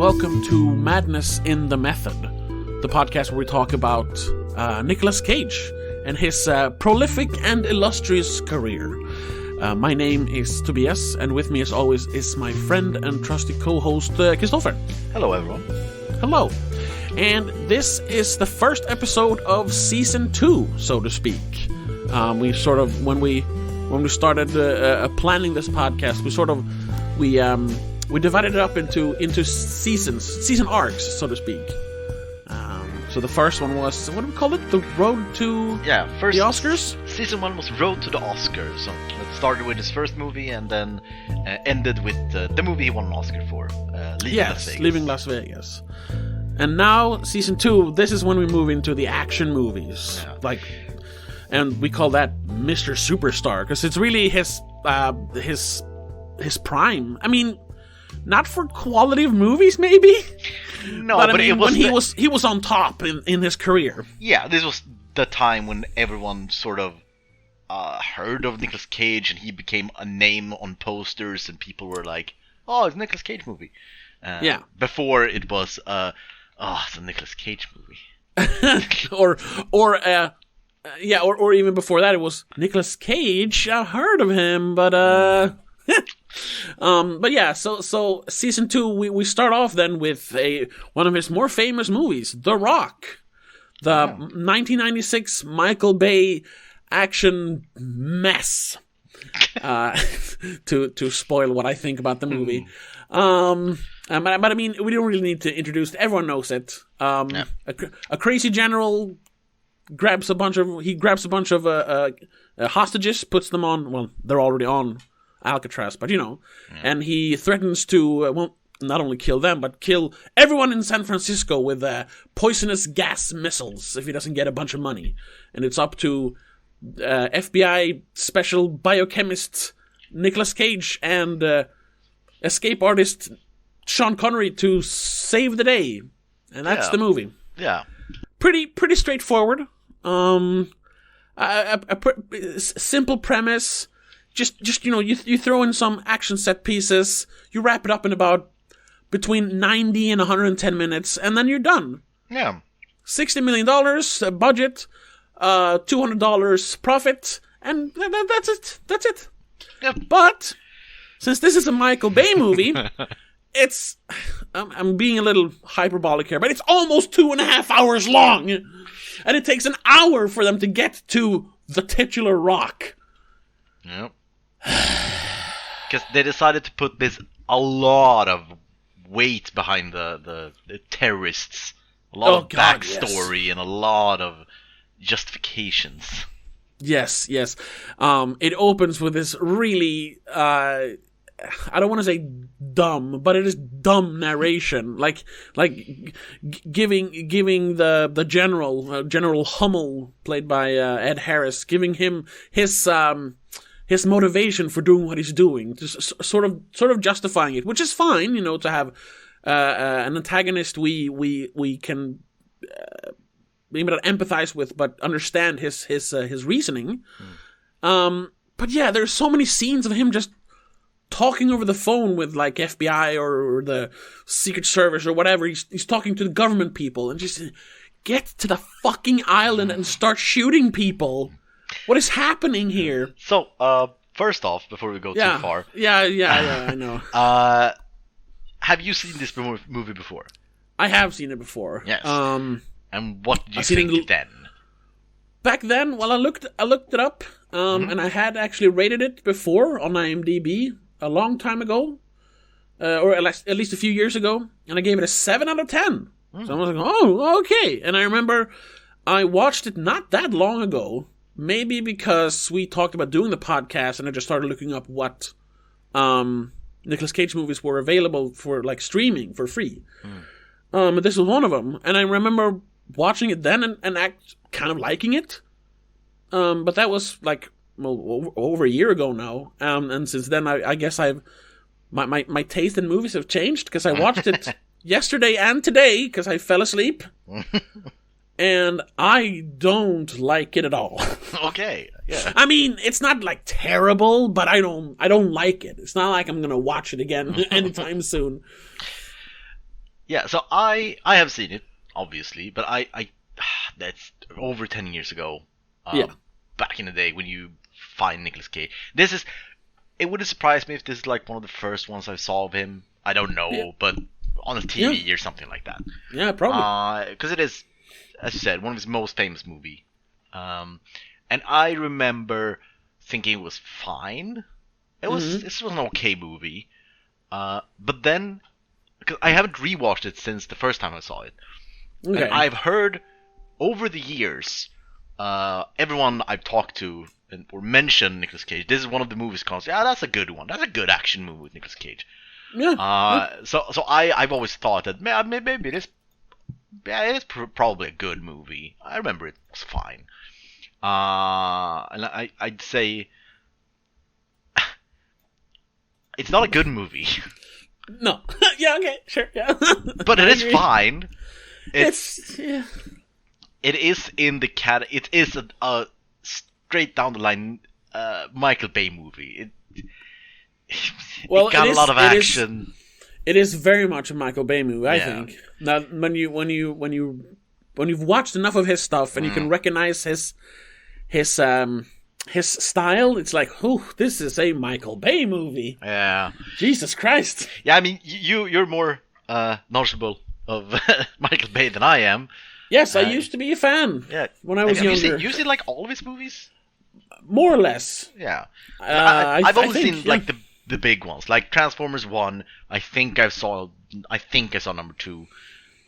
welcome to Madness in the Method, the podcast where we talk about Nicolas Cage and his prolific and illustrious career. My name is Tobias, and with me as always is my friend and trusty co-host, Christopher. Hello, everyone. Hello. And this is the first episode of Season 2, so to speak. We sort of, when we started planning this podcast, we divided it up into season arcs, so to speak. So the first one was, what do we call it? The Road to the Oscars? Season 1 was Road to the Oscars. So it started with his first movie and then ended with the movie he won an Oscar for, Leaving Las Vegas. And now, Season 2, this is when we move into the action movies. Yeah. And we call that Mr. Superstar, because it's really his prime. I mean, not for quality of movies, maybe. No, but it was when he was on top in his career. Yeah, this was the time when everyone sort of heard of Nicolas Cage, and he became a name on posters, and people were like, "Oh, it's a Nicolas Cage movie." Before it was, it's a Nicolas Cage movie. or even before that, it was Nicolas Cage. I heard of him, but but yeah, so Season 2, we start off then with one of his more famous movies, The Rock, the 1996 Michael Bay action mess. To spoil what I think about the movie. But I mean, we don't really need to introduce it. Everyone knows it. A crazy general grabs a bunch of hostages, puts them on. Well, they're already on Alcatraz, but and he threatens to not only kill them, but kill everyone in San Francisco with poisonous gas missiles if he doesn't get a bunch of money. And it's up to FBI special biochemist Nicolas Cage and escape artist Sean Connery to save the day, and that's the movie. Yeah, pretty straightforward. Simple premise. Just you throw in some action set pieces, you wrap it up in about between 90 and 110 minutes, and then you're done. Yeah. $60 million budget, $200 profit, and that's it. That's it. Yep. But since this is a Michael Bay movie, it's I'm being a little hyperbolic here, but it's almost 2.5 hours long, and it takes an hour for them to get to the titular rock. Yep. Because they decided to put a lot of weight behind the terrorists, a lot of backstory, and a lot of justifications. Yes. It opens with this really, I don't want to say dumb, but it is dumb narration, like giving the General Hummel, played by Ed Harris, giving him his motivation for doing what he's doing, just sort of justifying it, which is fine, to have an antagonist we can maybe not empathize with, but understand his reasoning. But yeah, there's so many scenes of him just talking over the phone with like FBI or the Secret Service or whatever. He's talking to the government people and just get to the fucking island and start shooting people. What is happening here? So, first off, before we go too far... Yeah, I know. Have you seen this movie before? I have seen it before. Yes. And what did you think then? Back then, well, I looked it up, and I had actually rated it before on IMDb a long time ago, or at least a few years ago, and I gave it a 7 out of 10. So I was like, oh, okay. And I remember I watched it not that long ago, maybe because we talked about doing the podcast, and I just started looking up what Nicolas Cage movies were available for like streaming for free. This was one of them, and I remember watching it then and kind of liking it. But that was like over a year ago now, and since then I guess my taste in movies have changed, because I watched it yesterday and today because I fell asleep. And I don't like it at all. Okay, yeah. I mean, it's not like terrible, but I don't like it. It's not like I'm gonna watch it again anytime soon. Yeah, so I have seen it, obviously, but I that's over 10 years ago. Yeah. Back in the day when you find Nicolas Cage. It wouldn't surprise me if this is like one of the first ones I saw of him. I don't know, but on a TV or something like that. Yeah, probably. Because it is, as you said, one of his most famous movie. And I remember thinking it was fine. This was an okay movie. But then, because I haven't rewatched it since the first time I saw it. Okay. And I've heard over the years, everyone I've talked to or mentioned Nicolas Cage. This is one of the movies called, yeah, that's a good one. That's a good action movie with Nicolas Cage. Yeah. So I've always thought that maybe it is probably a good movie. I remember it was fine. And I'd say it's not a good movie. No. Yeah. Okay. Sure. Yeah. But it is fine. Yeah. It is in the It is a straight down the line Michael Bay movie. It got a lot of action. It is very much a Michael Bay movie, I think. Now, when you've watched enough of his stuff and you can recognize his style, it's like, oh, this is a Michael Bay movie. Yeah. Jesus Christ. Yeah, I mean, you're more knowledgeable of Michael Bay than I am. Yes, I used to be a fan. Yeah. When I was younger. You seen like all of his movies? More or less. Yeah. I've only seen like the big ones, like Transformers 1. I think I saw number 2.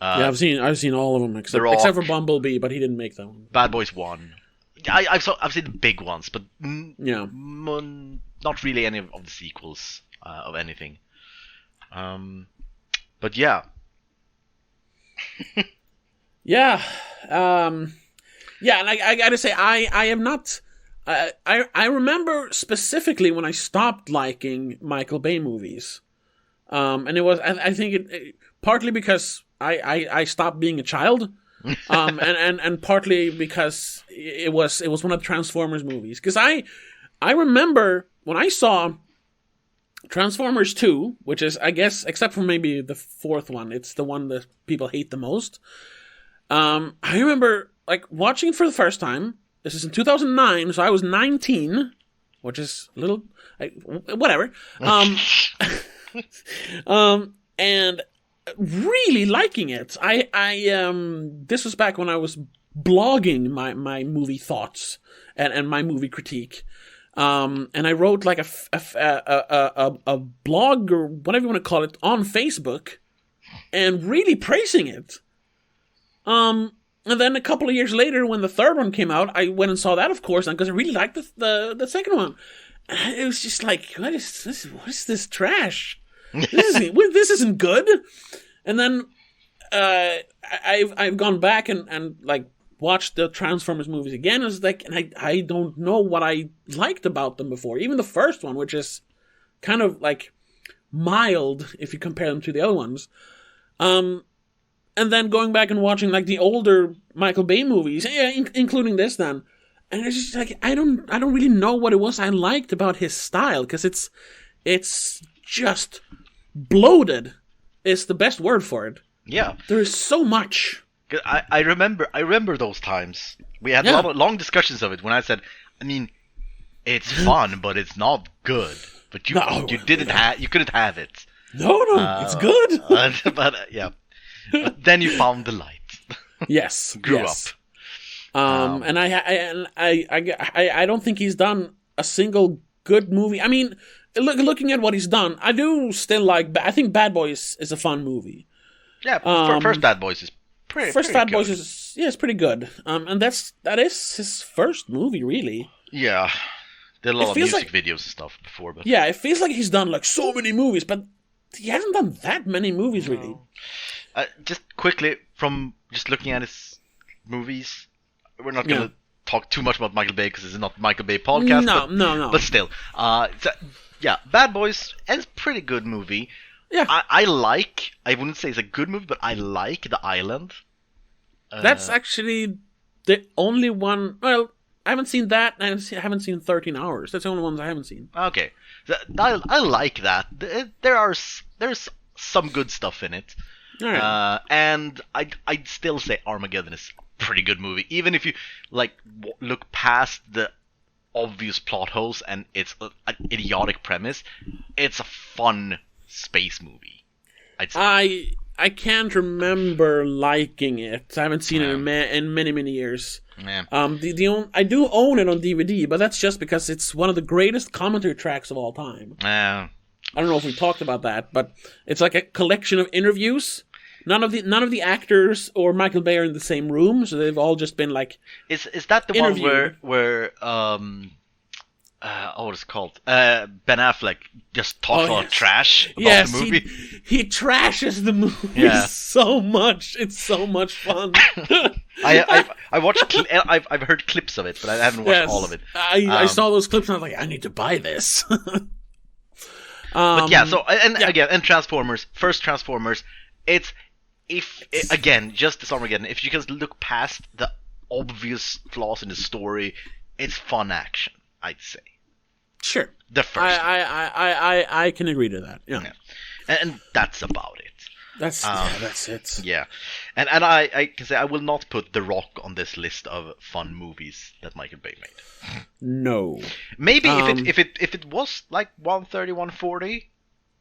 Yeah, I've seen all of them except for Bumblebee, but he didn't make that one. Bad Boys 1. I've seen the big ones, but not really any of the sequels of anything. But yeah. Yeah. And I gotta say, I am not. I remember specifically when I stopped liking Michael Bay movies, and it was I think it partly because I stopped being a child, and partly because it was one of the Transformers movies. Because I remember when I saw Transformers 2, which is, I guess, except for maybe the fourth one, it's the one that people hate the most. I remember like watching it for the first time. This is in 2009, so I was 19, which is a little, whatever. And really liking it. This was back when I was blogging my movie thoughts and my movie critique. And I wrote like a blog or whatever you want to call it on Facebook, and really praising it. And then a couple of years later, when the third one came out, I went and saw that, of course, because I really liked the second one. And it was just like, what is this? What is this trash? This isn't good. And then I've gone back and like watched the Transformers movies again. And it's like, and I don't know what I liked about them before. Even the first one, which is kind of like mild if you compare them to the other ones. And then going back and watching like the older Michael Bay movies, including this then, and it's just like I don't really know what it was I liked about his style, because it's just bloated. Is the best word for it. Yeah, there is so much. I remember those times. We had a lot of long discussions of it when I said, I mean, it's fun, but it's not good. But you couldn't have it. No, it's good. But yeah. But then you found the light. Yes, grew up. And I don't think he's done a single good movie. I mean, looking at what he's done, I do still like. I think Bad Boys is a fun movie. Yeah, first Bad Boys is pretty. First Bad Boys is pretty good. And that is his first movie, really. Yeah, did a lot of music videos and stuff before, but yeah, it feels like he's done like so many movies, but he hasn't done that many movies, really. Just quickly, from just looking at his movies, we're not going to talk too much about Michael Bay because it's not a Michael Bay podcast. No. But still, Bad Boys is a pretty good movie. Yeah, I wouldn't say it's a good movie, but I like The Island. That's actually the only one. Well, I haven't seen that, and I haven't seen 13 Hours. That's the only ones I haven't seen. Okay, I like that. There's some good stuff in it. All right. And I'd still say Armageddon is a pretty good movie, even if you like look past the obvious plot holes and it's an idiotic premise. It's a fun space movie. I'd say. I can't remember liking it. I haven't seen it in many years. Yeah. I do own it on DVD, but that's just because it's one of the greatest commentary tracks of all time. Yeah. I don't know if we talked about that, but it's like a collection of interviews. None of the actors or Michael Bay are in the same room, so they've all just been like. Is that the interviewed. one where what is it called? Ben Affleck just talks about trash about the movie. He trashes the movie so much. It's so much fun. I watched. I've heard clips of it, but I haven't watched all of it. I saw those clips and I was like, I need to buy this. But yeah, so again, and Transformers, first Transformers, just this Armageddon, if you can look past the obvious flaws in the story, it's fun action, I'd say. Sure. The first. I can agree to that. Yeah. And that's about it. That's it. Yeah. And I can say I will not put The Rock on this list of fun movies that Michael Bay made. No. Maybe if it was like 130, 140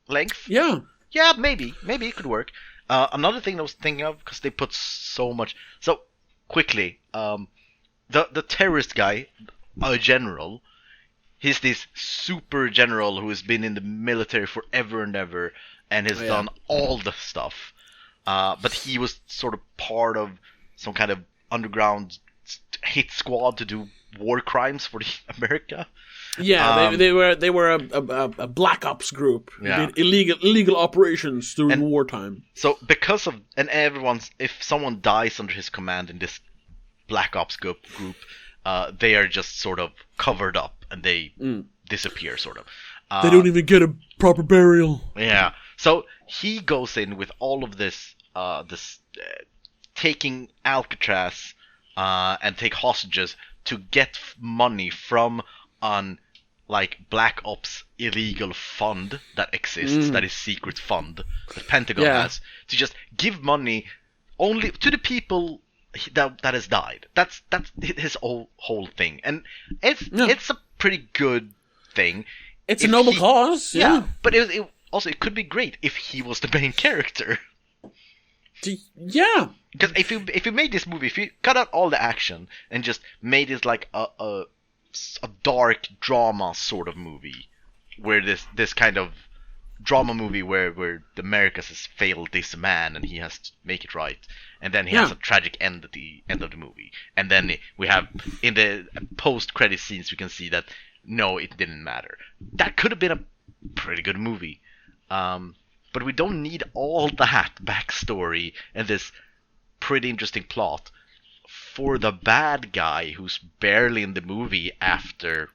length. Yeah. Yeah, maybe it could work. Another thing I was thinking of, because they put so much. So quickly, the terrorist guy, a general. He's this super general who has been in the military forever and ever and has done all the stuff. But he was sort of part of some kind of underground hit squad to do war crimes for America. Yeah, they were a black ops group. Yeah. Did illegal operations during wartime. So because of if someone dies under his command in this black ops group, they are just sort of covered up and they disappear, sort of. They don't even get a proper burial. Yeah. So he goes in with all of this, taking Alcatraz and take hostages to get money from an black ops illegal fund that exists, that is secret fund that Pentagon has, to just give money only to the people that has died. That's his whole thing, and it's a pretty good thing. It's a noble cause, yeah. But it could be great if he was the main character. Yeah, because if you made this movie, if you cut out all the action and just made it like a dark drama sort of movie, where this kind of drama movie where the Americas has failed this man and he has to make it right, and then he has a tragic end at the end of the movie, and then we have in the post-credit scenes we can see that no, it didn't matter. That could have been a pretty good movie, but we don't need all that backstory and this pretty interesting plot for the bad guy who's barely in the movie after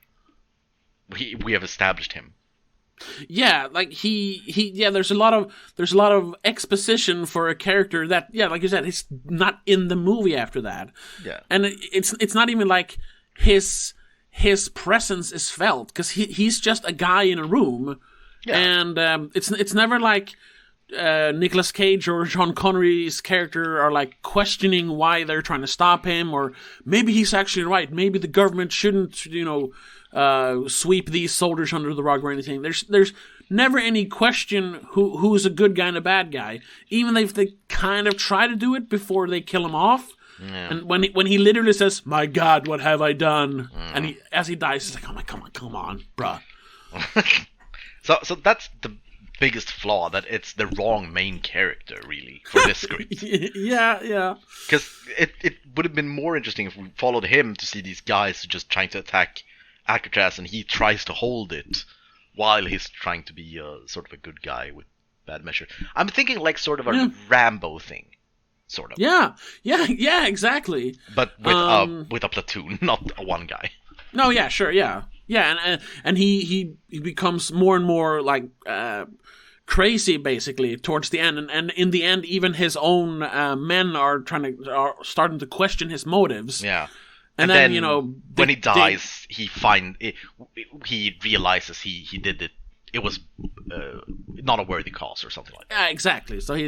we have established him. Yeah, like there's a lot of exposition for a character that, like you said, he's not in the movie after that. Yeah. And it's not even like his presence is felt, because he's just a guy in a room. Yeah. And it's never like Nicolas Cage or Sean Connery's character are like questioning why they're trying to stop him, or maybe he's actually right. Maybe the government shouldn't, sweep these soldiers under the rug or anything. There's never any question who's a good guy and a bad guy, even if they kind of try to do it before they kill him off. Yeah. And when he literally says, "My God, what have I done?" And as he dies, he's like, "Oh my, come on, bruh." So that's the biggest flaw, that it's the wrong main character, really, for this script. Yeah. Because it would have been more interesting if we followed him to see these guys just trying to attack Alcatraz, and he tries to hold it while he's trying to be sort of a good guy with bad measure. I'm thinking like sort of a Rambo thing, sort of. Yeah, exactly. But with a platoon, not a one guy. No, yeah, sure, yeah. Yeah, and he becomes more and more like crazy basically towards the end, and in the end, even his own men are starting to question his motives. Yeah, and then when he dies, he realizes he did it it was not a worthy cause or something like that. Yeah, exactly. So he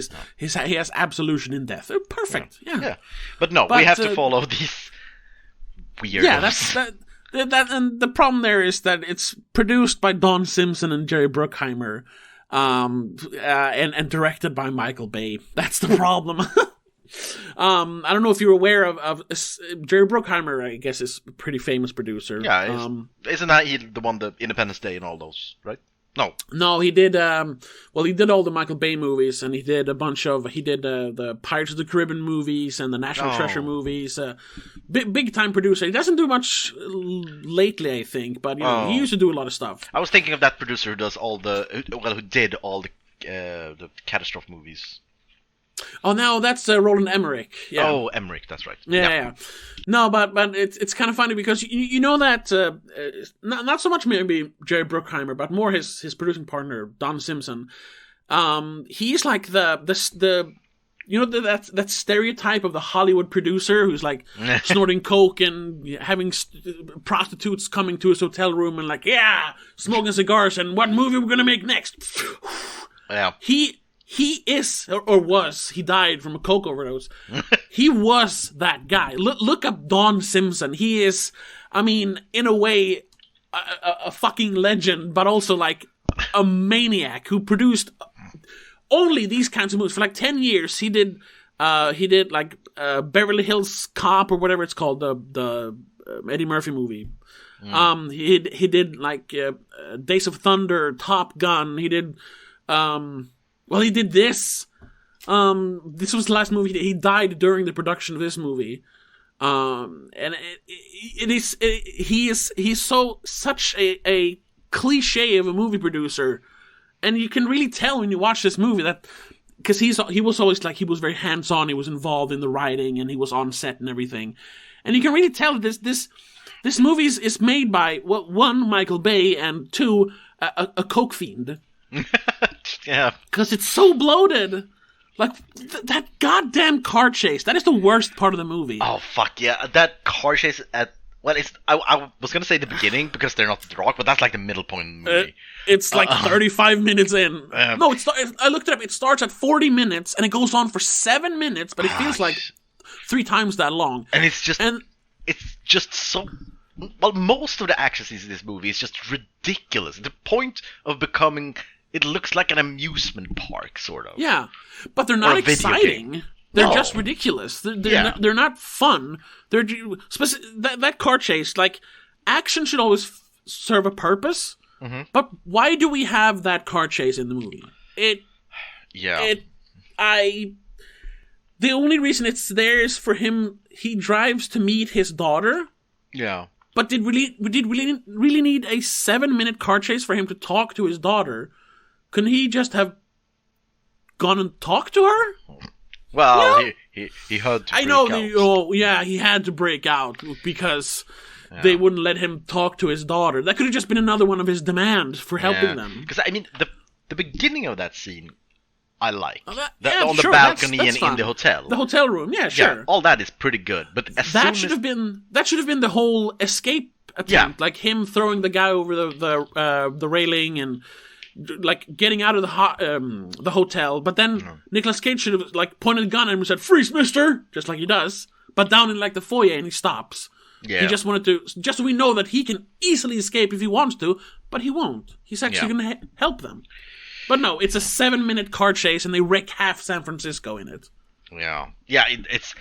has absolution in death. Perfect. Yeah. But we have to follow these weirdos. Yeah, that, and the problem there is that it's produced by Don Simpson and Jerry Bruckheimer, and directed by Michael Bay. That's the problem. I don't know if you're aware of Jerry Bruckheimer. I guess is a pretty famous producer. Yeah, isn't that he the one the Independence Day and all those, right? No, he did. He did all the Michael Bay movies, and he did a bunch of. He did the Pirates of the Caribbean movies and the National Treasure movies. Big time producer. He doesn't do much lately, I think, but he used to do a lot of stuff. I was thinking of that producer who does who did all the catastrophe movies. Oh, no, that's Roland Emmerich. Yeah. Oh, Emmerich, that's right. Yeah. No, but it's kind of funny because you know that not so much maybe Jerry Bruckheimer, but more his producing partner Don Simpson. He's like the that stereotype of the Hollywood producer who's like snorting coke and having prostitutes coming to his hotel room and like smoking cigars and what movie we're gonna make next. Yeah. He is, or was, he died from a coke overdose. He was that guy. Look up Don Simpson. He is, I mean, in a way, a fucking legend, but also like a maniac who produced only these kinds of movies. For like 10 years, he did like Beverly Hills Cop or whatever it's called, the Eddie Murphy movie. He did like Days of Thunder, Top Gun. He did... he did this. This was the last movie. He died during the production of this movie. And he's such a cliche of a movie producer, and you can really tell when you watch this movie that because he was always like he was very hands on. He was involved in the writing and he was on set and everything, and you can really tell that this movie is made by one Michael Bay and two a coke fiend. Yeah, because it's so bloated. Like that goddamn car chase. That is the worst part of the movie. Oh fuck yeah! That car chase I was gonna say the beginning because they're not the Rock, but that's like the middle point in the movie. It's like 35 minutes in. No, I looked it up. It starts at 40 minutes and it goes on for 7 minutes, but it feels like 3 times that long. And it's just so. Well, most of the action scenes in this movie is just ridiculous. The point of becoming. It looks like an amusement park, sort of. Yeah, but they're not exciting. They're just ridiculous. They're not fun. They're that car chase. Like action should always serve a purpose. Mm-hmm. But why do we have that car chase in the movie? The only reason it's there is for him. He drives to meet his daughter. Yeah. But did we really need a 7-minute car chase for him to talk to his daughter? Couldn't he just have gone and talked to her? Well, he had to break out. He had to break out because they wouldn't let him talk to his daughter. That could have just been another one of his demands for helping them. Because, I mean, the beginning of that scene, I like. On the balcony that's and in the hotel. The hotel room, sure. Yeah, all that is pretty good. But that should have been the whole escape attempt. Like him throwing the guy over the railing and... like getting out of the hotel, but then Nicolas Cage should have like pointed a gun at him and said, "Freeze, mister!" just like he does, but down in like the foyer, and he stops. Yeah. He just wanted to, just so we know that he can easily escape if he wants to, but he won't. He's actually going to help them. But no, it's a 7-minute car chase, and they wreck half San Francisco in it. Yeah, it's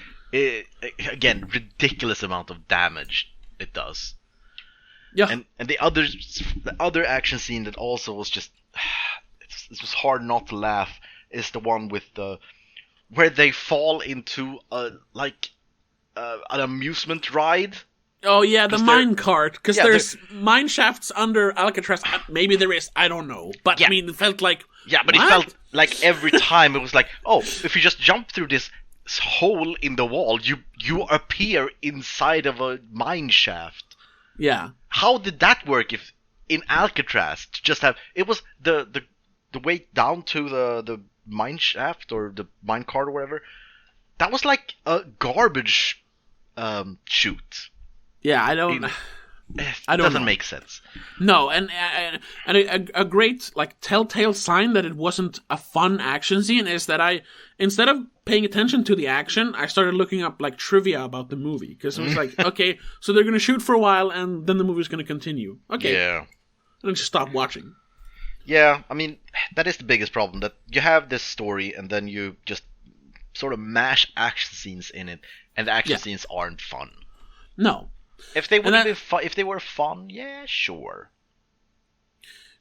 again ridiculous amount of damage it does. Yeah, and the other action scene that also was just it was hard not to laugh is the one with where they fall into an amusement ride. Oh yeah, the mine cart, because there's mine shafts under Alcatraz. Maybe there is, I don't know, but I mean, it felt like it felt like every time it was like, oh, if you just jump through this hole in the wall, you appear inside of a mine shaft. Yeah. How did that work if in Alcatraz to just have it was the way down to the mine shaft or the mine cart or whatever? That was like a garbage chute. Yeah, I don't it doesn't make sense. No, and a great like telltale sign that it wasn't a fun action scene is that I, instead of paying attention to the action, I started looking up like trivia about the movie, because it was like, okay, so they're gonna shoot for a while and then the movie's gonna continue. Okay, yeah, and then just stop watching. Yeah, I mean, that is the biggest problem, that you have this story and then you just sort of mash action scenes in it, and the action scenes aren't fun. No. If they would be if they were fun, yeah, sure.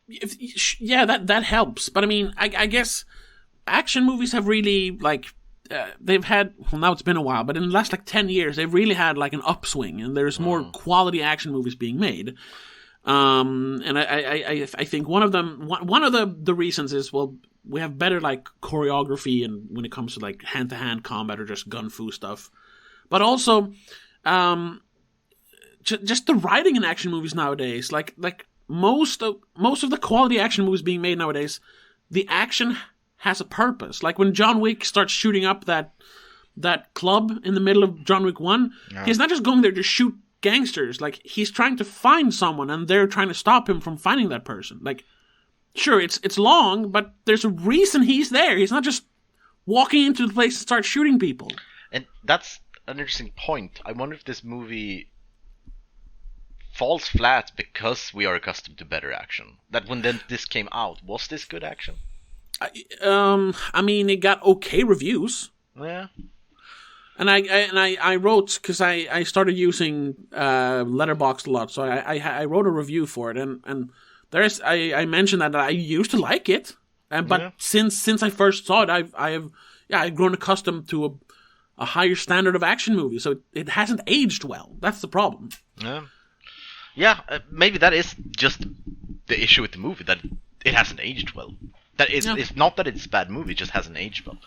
That helps. But I mean, I guess action movies have really like they've had, well, now it's been a while, but in the last like 10 years, they've really had like an upswing, and there's more quality action movies being made. And I think one of the reasons is, well, we have better like choreography and when it comes to like hand-to-hand combat or just gun fu stuff, but also just the writing in action movies nowadays, like most of the quality action movies being made nowadays, the action has a purpose. Like when John Wick starts shooting up that club in the middle of John Wick 1, he's not just going there to shoot gangsters. Like, he's trying to find someone, and they're trying to stop him from finding that person. Like, sure, it's long, but there's a reason he's there. He's not just walking into the place and start shooting people. And that's an interesting point. I wonder if this movie falls flat because we are accustomed to better action. That when this came out, was this good action? I mean, it got okay reviews. Yeah. And I wrote, because I started using Letterboxd a lot, so I wrote a review for it, and I mentioned that I used to like it, but since I first saw it, I've grown accustomed to a higher standard of action movies, so it hasn't aged well. That's the problem. Yeah, maybe that is just the issue with the movie, that it hasn't aged well. That is, it's not that it's a bad movie; it just hasn't aged well.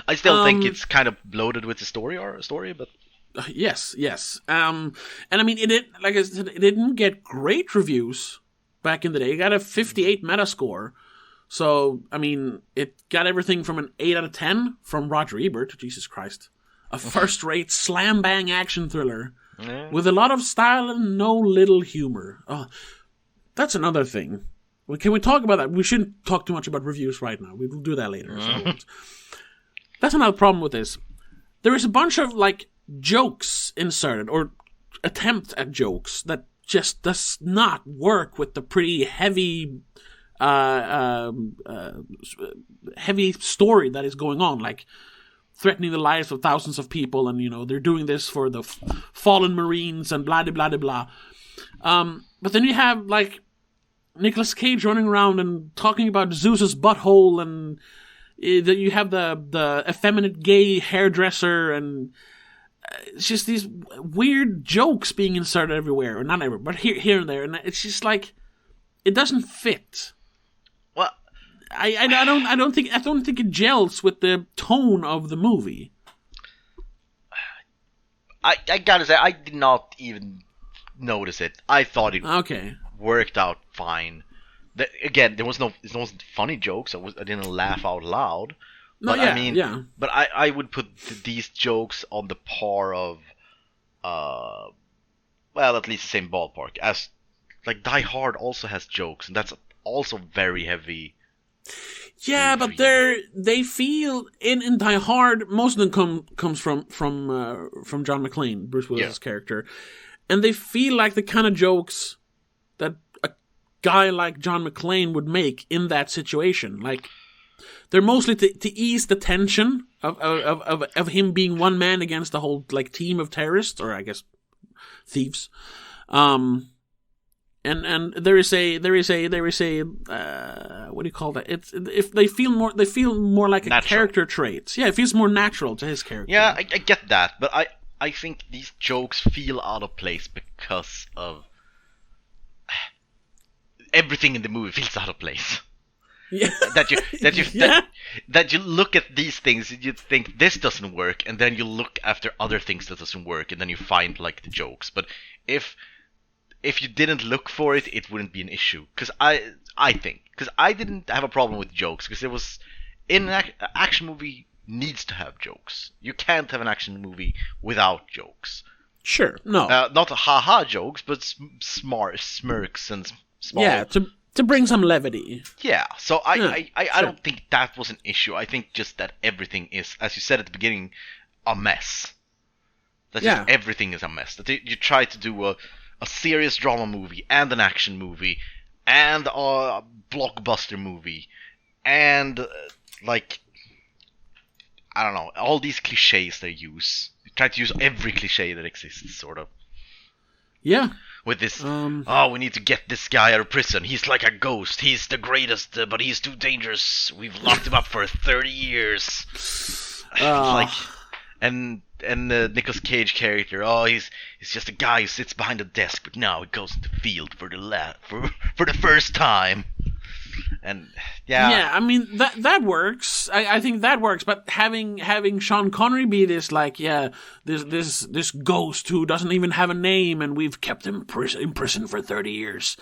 I still think it's kind of bloated with the story, but yes. And I mean, like I said, it didn't get great reviews back in the day. It got a 58 Metascore, so I mean, it got everything from an 8 out of 10 from Roger Ebert. Jesus Christ, a first-rate slam bang action thriller with a lot of style and no little humor. Oh, that's another thing. Can we talk about that? We shouldn't talk too much about reviews right now. We will do that later. So. That's another problem with this. There is a bunch of like jokes inserted, or attempts at jokes, that just does not work with the pretty heavy story that is going on, like threatening the lives of thousands of people, and they're doing this for the fallen Marines and blah blah blah blah. But then you have like Nicolas Cage running around and talking about Zeus's butthole, and you have the effeminate gay hairdresser, and it's just these weird jokes being inserted everywhere, or not everywhere, but here and there, and it's just like it doesn't fit. Well, I don't think it gels with the tone of the movie. I gotta say, I did not even notice it. I thought it worked out fine. Again, there wasn't funny jokes. I didn't laugh out loud. But but I would put these jokes on the par of, at least the same ballpark as, like, Die Hard also has jokes, and that's also very heavy. Yeah, but they feel in Die Hard, most of them comes from John McClane, Bruce Willis' character, and they feel like the kind of jokes that a guy like John McClane would make in that situation. Like, they're mostly to ease the tension of him being one man against the whole like team of terrorists, or I guess thieves. And there is a what do you call that? It's if they feel more like a character trait. Yeah, it feels more natural to his character. Yeah, I get that, but I think these jokes feel out of place because of everything in the movie feels out of place. Yeah. that you look at these things and you think this doesn't work, and then you look after other things that doesn't work, and then you find like the jokes. But if you didn't look for it, it wouldn't be an issue. Because I think I didn't have a problem with jokes, because it was in an action movie needs to have jokes. You can't have an action movie without jokes. Sure, no. Not ha-ha jokes, but smart smirks and small... Yeah, to bring some levity. Yeah, so I sure. don't think that was an issue. I think just that everything is, as you said at the beginning, a mess. That just everything is a mess. That you try to do a serious drama movie and an action movie and a blockbuster movie and like, I don't know, all these cliches they use. They try to use every cliche that exists, sort of. Yeah. With this, we need to get this guy out of prison. He's like a ghost. He's the greatest, but he's too dangerous. We've locked him up for 30 years. Like, and Nicolas Cage character, he's just a guy who sits behind a desk, but now he goes into the field for the first time. And yeah, I mean that works. I think that works. But having Sean Connery be this like this ghost who doesn't even have a name, and we've kept him in prison for 30 years.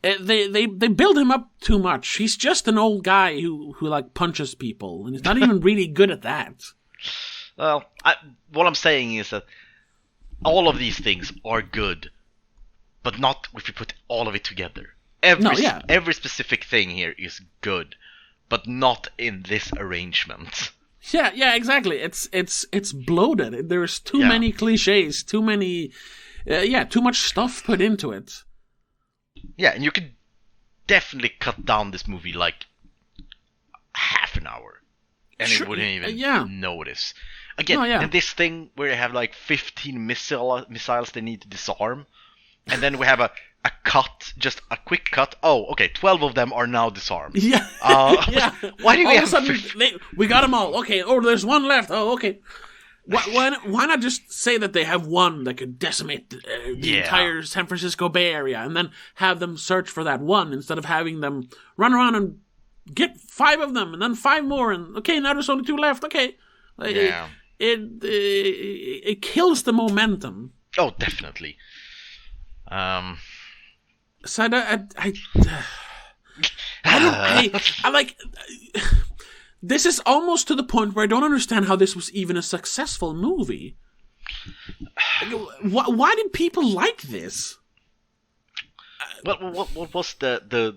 They build him up too much. He's just an old guy who like punches people, and he's not even really good at that. Well, what I'm saying is that all of these things are good, but not if you put all of it together. Every specific thing here is good, but not in this arrangement. Yeah, exactly. It's bloated. There's too many cliches, too many, too much stuff put into it. Yeah, and you could definitely cut down this movie like half an hour, and it wouldn't even notice. Again, and this thing where they have like 15 missiles they need to disarm, and then we have a cut, just a quick cut. Oh, okay, 12 of them are now disarmed. Yeah. Why do we have... All of a sudden, we got them all. Okay, there's one left. Oh, okay. Why not just say that they have one that could decimate the entire San Francisco Bay Area, and then have them search for that one, instead of having them run around and get 5 of them, and then 5 more, and okay, now there's only 2 left. Okay. It kills the momentum. Oh, definitely. So I like. This is almost to the point where I don't understand how this was even a successful movie. Why did people like this? What was the?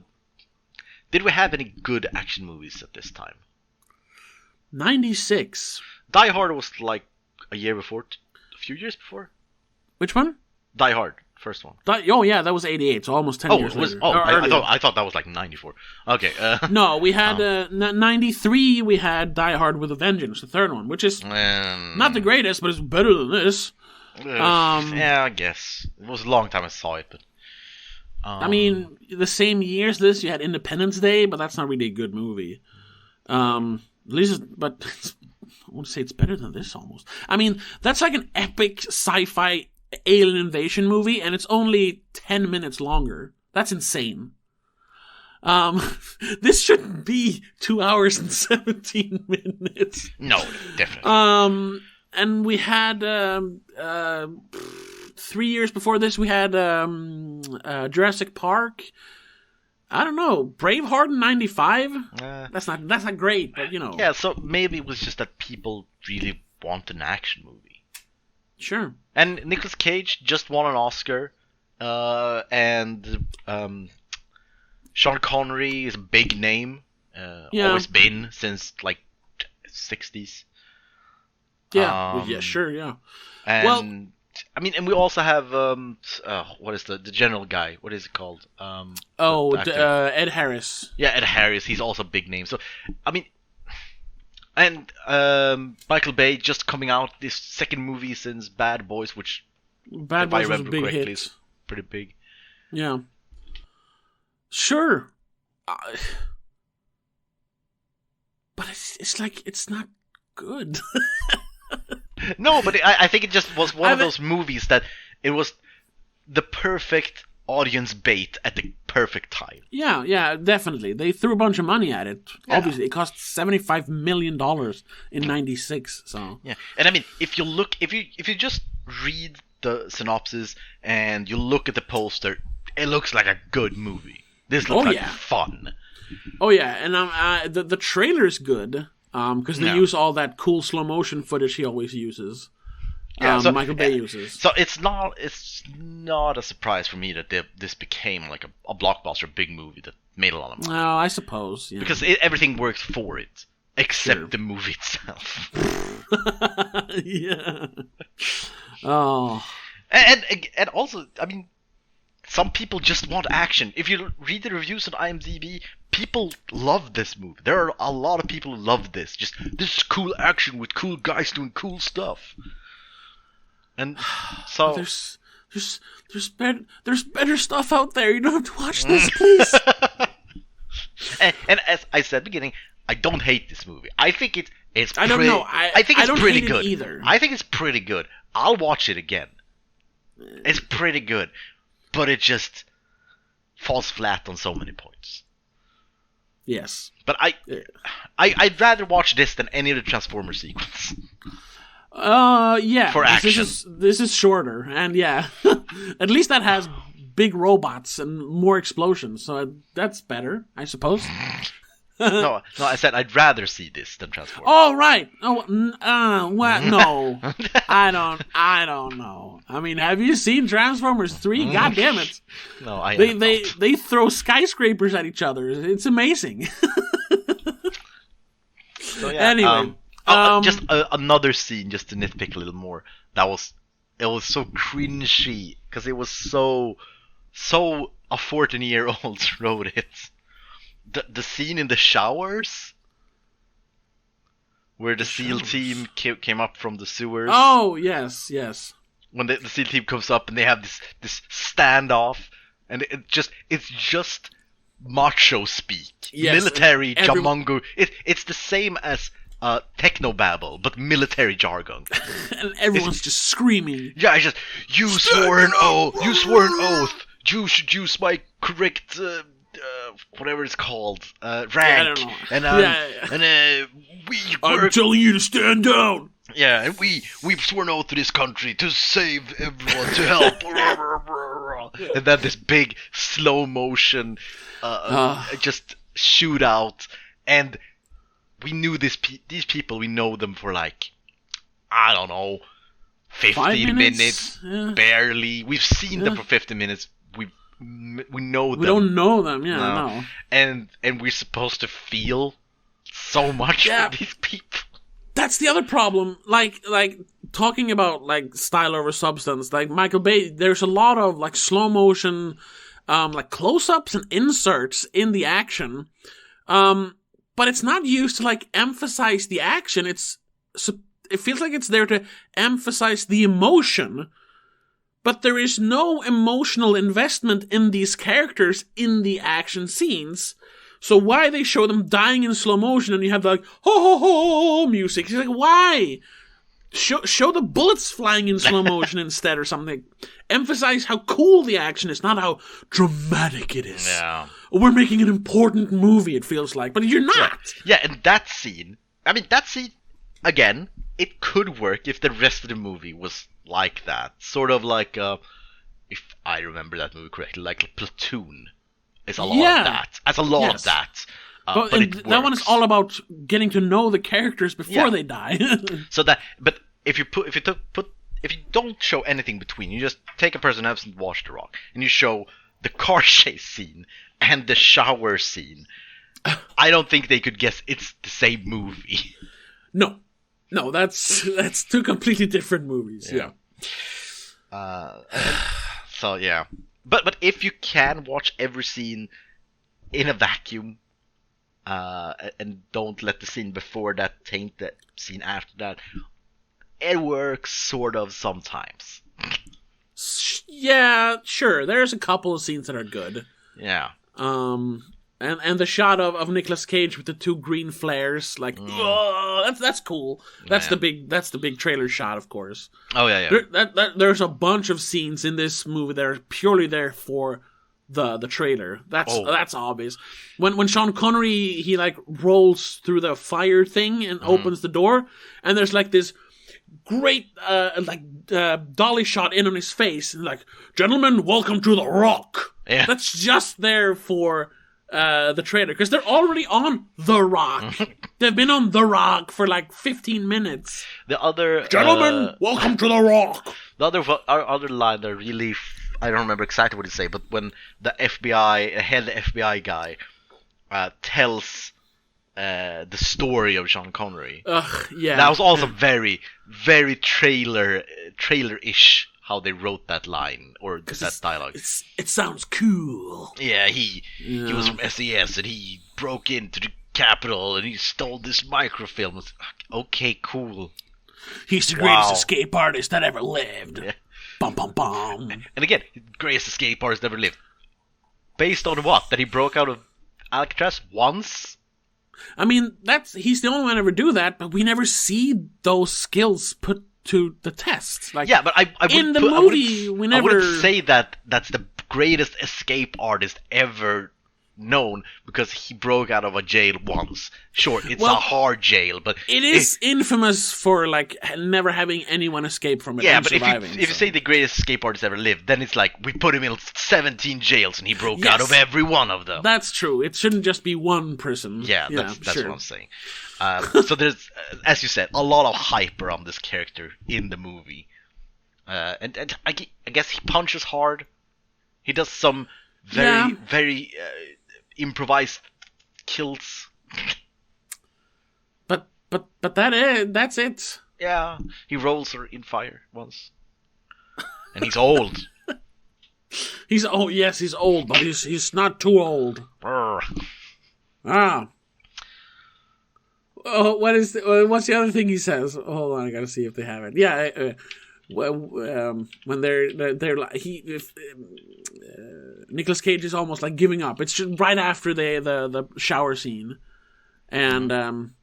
Did we have any good action movies at this time? 96. Die Hard was like a year before, a few years before. Which one? Die Hard. First one. That was 88, so almost 10 years later. I thought that was like 94. Okay. No, we had 93, we had Die Hard with a Vengeance, the third one, which is not the greatest, but it's better than this. I guess. It was a long time I saw it, but... I mean, the same year as this, you had Independence Day, but that's not really a good movie. At least, but I want to say it's better than this almost. I mean, that's like an epic sci-fi alien invasion movie, and it's only 10 minutes longer. That's insane. This shouldn't be 2 hours and 17 minutes. No, definitely. And we had 3 years before this, we had Jurassic Park. I don't know, Braveheart in 95. That's not great, but you know. Yeah, so maybe it was just that people really want an action movie. Sure. And Nicolas Cage just won an Oscar, and Sean Connery is a big name, always been since like 60s. Yeah, sure, yeah. And I mean, and we also have what is the general guy? What is it called? Ed Harris. Yeah, Ed Harris. He's also a big name. So, I mean. And Michael Bay just coming out this second movie since Bad Boys, which Bad Boys was a big hit. Is pretty big. Yeah. Sure. But it's like, it's not good. No, but I think it just was one of those movies that it was the perfect audience bait at the perfect time. Yeah, definitely. They threw a bunch of money at it. Yeah. Obviously, it cost $75 million in 96. So yeah, and I mean, if you just read the synopsis and you look at the poster, it looks like a good movie. This looks like fun. Oh yeah, and the trailer's good because they use all that cool slow motion footage he always uses. Michael Bay uses. So it's not a surprise for me that this became like a blockbuster, big movie that made a lot of money. No, I suppose. Yeah. Because everything works for it, except the movie itself. Yeah. Oh. And also, I mean, some people just want action. If you read the reviews on IMDb, people love this movie. There are a lot of people who love this. Just, this is cool action with cool guys doing cool stuff. And so there's better stuff out there. You don't have to watch this, please. and as I said at the beginning, I don't hate this movie. I think it's. I don't know. I think it's pretty good either. I think it's pretty good. I'll watch it again. It's pretty good, but it just falls flat on so many points. Yes, but I'd rather watch this than any other Transformers sequence. Yeah. For action. This is shorter, and yeah, at least that has big robots and more explosions, so that's better, I suppose. No, I said I'd rather see this than Transformers. Oh, right. Oh, what? No, I don't know. I mean, have you seen Transformers 3? God damn it! No, they throw skyscrapers at each other. It's amazing. So yeah. Anyway, just another scene, just to nitpick a little more. It was so cringy because it was so a 14-year-old wrote it. The scene in the showers, where the SEAL team came up from the sewers. Oh yes. When the SEAL team comes up and they have this standoff, and it's just macho speak, military jamungo. It's the same as technobabble, but military jargon. And everyone's just screaming. Yeah, you swore an oath. You should use my correct. Whatever it's called, rank, I don't know. And I'm telling you to stand down. Yeah, and we've sworn oath to this country to save everyone, to help. And then this big slow motion, just shootout, and we knew these people. We know them for like, I don't know, 15 minutes, barely. We've seen them for 15 minutes. We know them. We don't know them, no. And we're supposed to feel so much for these people. That's the other problem. Like talking about like style over substance. Like Michael Bay, there's a lot of like slow motion, like close-ups and inserts in the action, but it's not used to like emphasize the action. It feels like it's there to emphasize the emotion. But there is no emotional investment in these characters in the action scenes. So why they show them dying in slow motion and you have the like, ho ho ho music? It's like, why? Show the bullets flying in slow motion instead or something. Emphasize how cool the action is, not how dramatic it is. Yeah. We're making an important movie, it feels like. But you're not. Yeah, and that scene, again, it could work if the rest of the movie was like that. Sort of like, if I remember that movie correctly, like Platoon. It's a lot of that. It's a lot of that. But that one is all about getting to know the characters before they die. But if you don't show anything between, you just take a person who hasn't watched The Rock, and you show the car chase scene and the shower scene, I don't think they could guess it's the same movie. No, that's two completely different movies. Yeah. So yeah, but if you can watch every scene in a vacuum, and don't let the scene before that taint the scene after that, it works sort of sometimes. Yeah, sure. There's a couple of scenes that are good. Yeah. And the shot of Nicolas Cage with the two green flares, like, that's cool. That's the big trailer shot, of course. Oh yeah. There's a bunch of scenes in this movie that are purely there for the trailer. That's obvious. When Sean Connery he like rolls through the fire thing and opens the door, and there's like this great dolly shot in on his face, and like, gentlemen, welcome to The Rock. Yeah. That's just there for the trailer, because they're already on The Rock. They've been on The Rock for like 15 minutes. The other gentlemen, welcome to The Rock. The other line that really, I don't remember exactly what he say, but when the head FBI guy tells the story of Sean Connery, that was also very, very trailer-ish. How they wrote that line or that dialogue. It sounds cool. Yeah, he was from SES and he broke into the Capitol and he stole this microfilm. Okay, cool. He's the greatest escape artist that ever lived. Yeah. Bum bum bum. And again, greatest escape artist ever lived. Based on what? That he broke out of Alcatraz once? I mean, he's the only one to ever do that, but we never see those skills put to the test. Like, yeah, but I wouldn't say that that's the greatest escape artist ever known because he broke out of a jail once. Sure, it's a hard jail, but it is infamous for like never having anyone escape from it. Yeah, but if you say the greatest escape artist ever lived, then it's like we put him in 17 jails and he broke out of every one of them. That's true. It shouldn't just be one person. Yeah, that's what I'm saying. So there's, as you said, a lot of hype around this character in the movie, and I guess he punches hard. He does some very improvised kills. But that's it. Yeah, he rolls her in fire once, and he's old. He's old, but he's not too old. Oh, what's the other thing he says? Hold on, I gotta see if they have it. Yeah, when they're like Nicolas Cage is almost like giving up. It's just right after the shower scene, and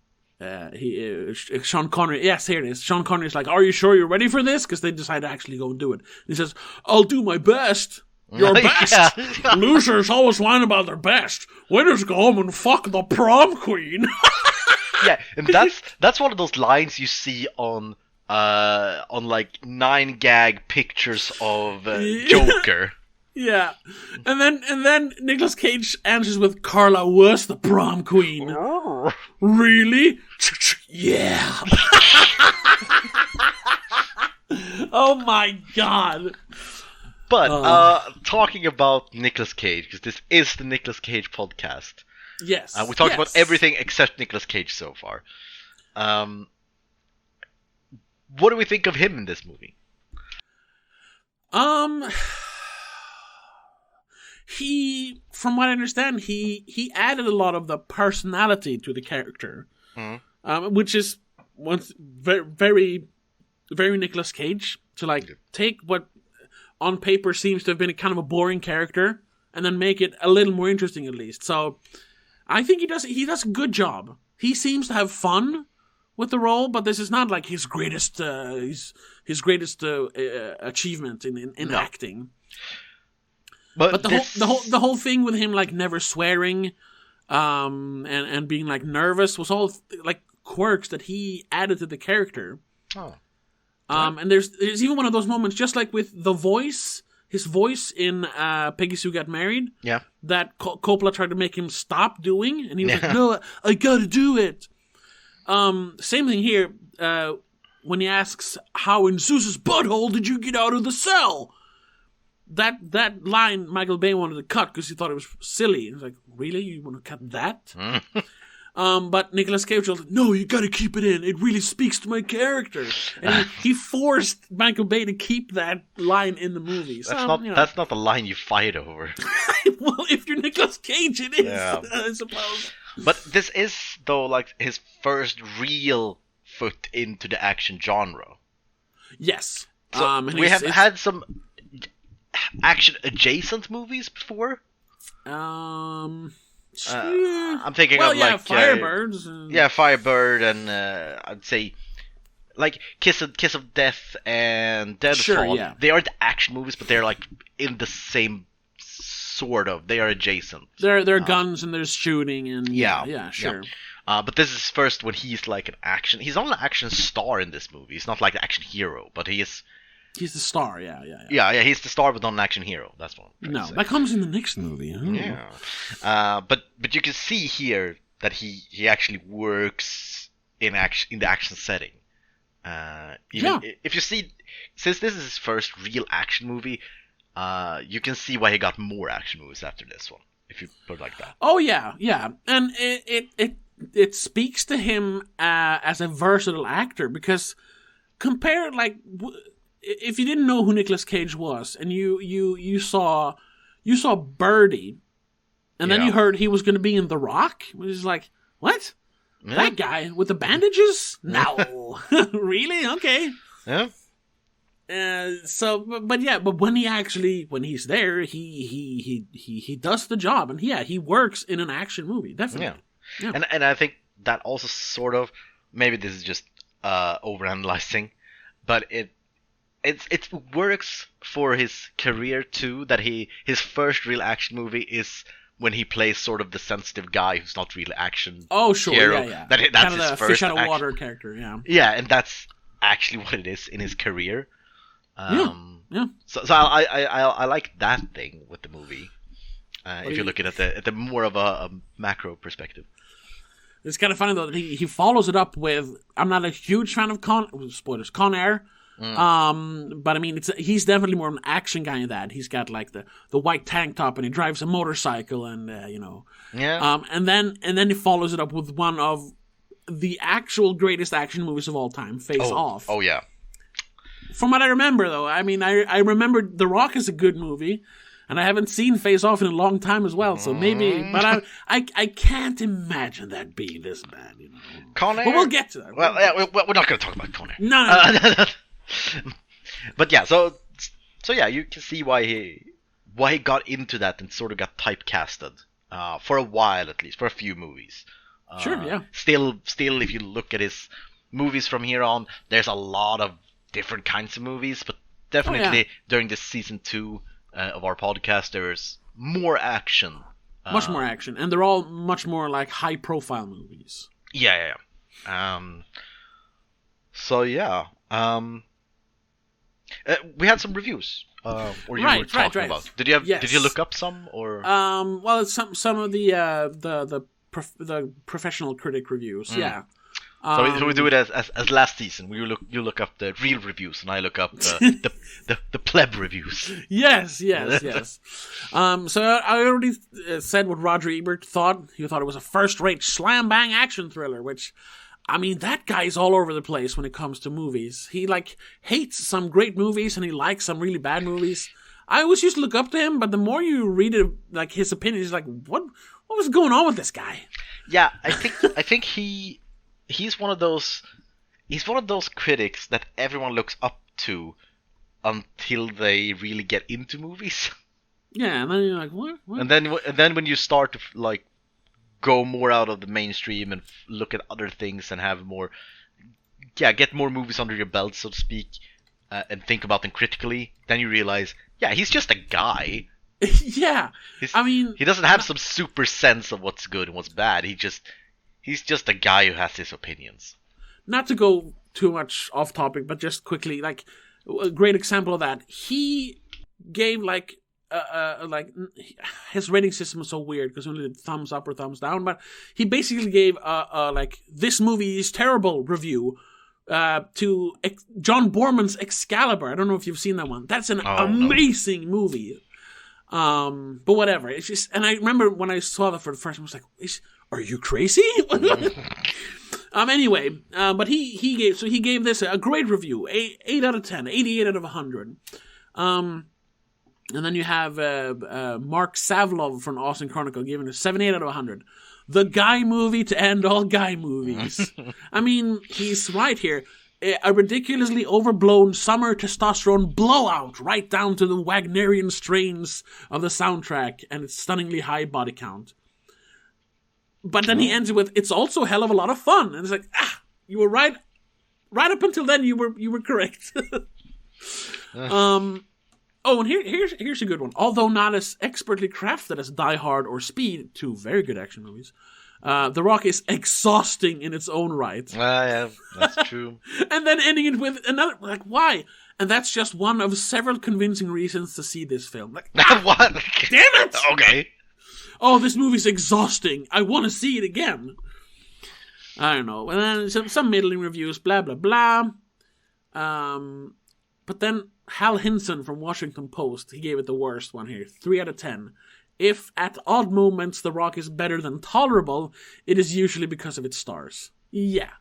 Sean Connery. Yes, here it is. Sean Connery's like, "Are you sure you're ready for this?" Because they decide to actually go and do it. And he says, "I'll do my best." Your best. Losers always whine about their best. Winners go home and fuck the prom queen. Yeah, and that's one of those lines you see on like 9gag pictures of Joker. Yeah, and then Nicolas Cage answers with, "Carla was the prom queen." Oh. Really? Yeah. Oh my god. But talking about Nicolas Cage, because this is the Nicolas Cage podcast. Yes. We talked about everything except Nicolas Cage so far. What do we think of him in this movie? He, from what I understand, he added a lot of the personality to the character, which is very, very, very Nicolas Cage, to like take what on paper seems to have been a kind of a boring character and then make it a little more interesting at least. So I think he does a good job. He seems to have fun with the role, but this is not like his greatest achievement in acting. But the whole thing with him like never swearing, and being like nervous was all like quirks that he added to the character. Oh. And there's even one of those moments, just like with his voice in Peggy Sue Got Married. Yeah. That Coppola tried to make him stop doing, and he was like, "No, I gotta do it." Same thing here. When he asks, "How in Zeus's butthole did you get out of the cell?" That line Michael Bay wanted to cut because he thought it was silly. He was like, "Really? You want to cut that?" But Nicolas Cage was like, "No, you got to keep it in. It really speaks to my character." And he forced Michael Bay to keep that line in the movie. That's not the line you fight over. Well, if you're Nicolas Cage, it is, I suppose. But this is, though, like his first real foot into the action genre. Yes. So we have had some action adjacent movies before. I'm thinking of like Firebirds. Firebird, and I'd say like Kiss of Death and Deadfall. Sure, yeah. They aren't action movies, but they're like in the same sort of. They are adjacent. There are guns and there's shooting and sure. Yeah. But this is first when he's like an action. He's not an action star in this movie. He's not like an action hero, but he is He's the star, yeah. Yeah, he's the star, but not an action hero. That's what I'm trying to say. That comes in the next movie. Oh. Yeah. But you can see here that he actually works in the action setting. If you see, since this is his first real action movie, you can see why he got more action movies after this one, if you put it like that. Oh yeah, and it speaks to him as a versatile actor, because compare, like, if you didn't know who Nicolas Cage was, and you saw Birdie, and then you heard he was going to be in The Rock, which is like, what? Yeah. That guy with the bandages? No. Really? Okay. Yeah. But when he's there, he does the job, and he works in an action movie, definitely. Yeah. And I think that also sort of, maybe this is just overanalyzing, but it works for his career too, that his first real action movie is when he plays sort of the sensitive guy who's not really action. Oh, sure, hero. Yeah. That's kind his of the first fish out of water character, yeah. Yeah, and that's actually what it is in his career. Yeah. So I like that thing with the movie. If you look at it at the more of a macro perspective. It's kind of funny though that he follows it up with, I'm not a huge fan of Con Air. But I mean, he's definitely more of an action guy in that. He's got like the white tank top, and he drives a motorcycle, and Yeah. And then he follows it up with one of the actual greatest action movies of all time, Face Off. Oh yeah. From what I remember, though, I mean, I remember The Rock is a good movie, and I haven't seen Face Off in a long time as well. So maybe, but I can't imagine that being this bad. Con Air. But we'll get to that. Well, we're not going to talk about Con Air. No. But yeah, so yeah, you can see why he got into that and sort of got typecasted for a while, at least for a few movies. Sure, yeah. Still, if you look at his movies from here on, there's a lot of different kinds of movies, but definitely during this season 2 of our podcast, there's more action. Much more action, and they're all much more like high-profile movies. Yeah. So yeah. We had some reviews, or you were talking about. Did you have? Yes. Did you look up some, or? Well, it's some of the professional critic reviews. Yeah. So we do it as last season. You look up the real reviews, and I look up the pleb reviews. Yes. So I already said what Roger Ebert thought. He thought it was a first-rate slam-bang action thriller, which, I mean, that guy's all over the place when it comes to movies. He, like, hates some great movies, and he likes some really bad movies. I always used to look up to him, but the more you read it, like, his opinions, like, what was going on with this guy? Yeah, I think he's one of those critics that everyone looks up to until they really get into movies. Yeah, and then you're like, what? And then when you start to, like, go more out of the mainstream and look at other things and have more, get more movies under your belt, so to speak, and think about them critically, then you realize, he's just a guy. Yeah, I mean, he doesn't have some super sense of what's good and what's bad. He's just a guy who has his opinions. Not to go too much off topic, but just quickly, like, a great example of that. He gave like his rating system was so weird because only did thumbs up or thumbs down, but he basically gave like, this movie is terrible review to John Borman's Excalibur. I don't know if you've seen that one. That's an amazing movie. But whatever. It's just, and I remember when I saw that for the first time, I was like, are you crazy? Anyway, but he gave this a great review, 8 out of 10, 88 out of 100. And then you have Mark Savlov from Austin Chronicle giving it a 78 out of 100. The guy movie to end all guy movies. I mean, he's right here. A ridiculously overblown summer testosterone blowout right down to the Wagnerian strains of the soundtrack and its stunningly high body count. But then he ends it with, it's also a hell of a lot of fun. And it's like, you were right. Right up until then, you were correct. And here's a good one. Although not as expertly crafted as Die Hard or Speed, two very good action movies, The Rock is exhausting in its own right. Yeah, that's true. And then ending it with another, like, why? And that's just one of several convincing reasons to see this film. Like, what? Damn it! Okay. Oh, this movie's exhausting. I want to see it again. I don't know. And then some middling reviews, blah, blah, blah. But then Hal Hinson from Washington Post, he gave it the worst one here. 3 out of 10. If at odd moments The Rock is better than tolerable, it is usually because of its stars. Yeah.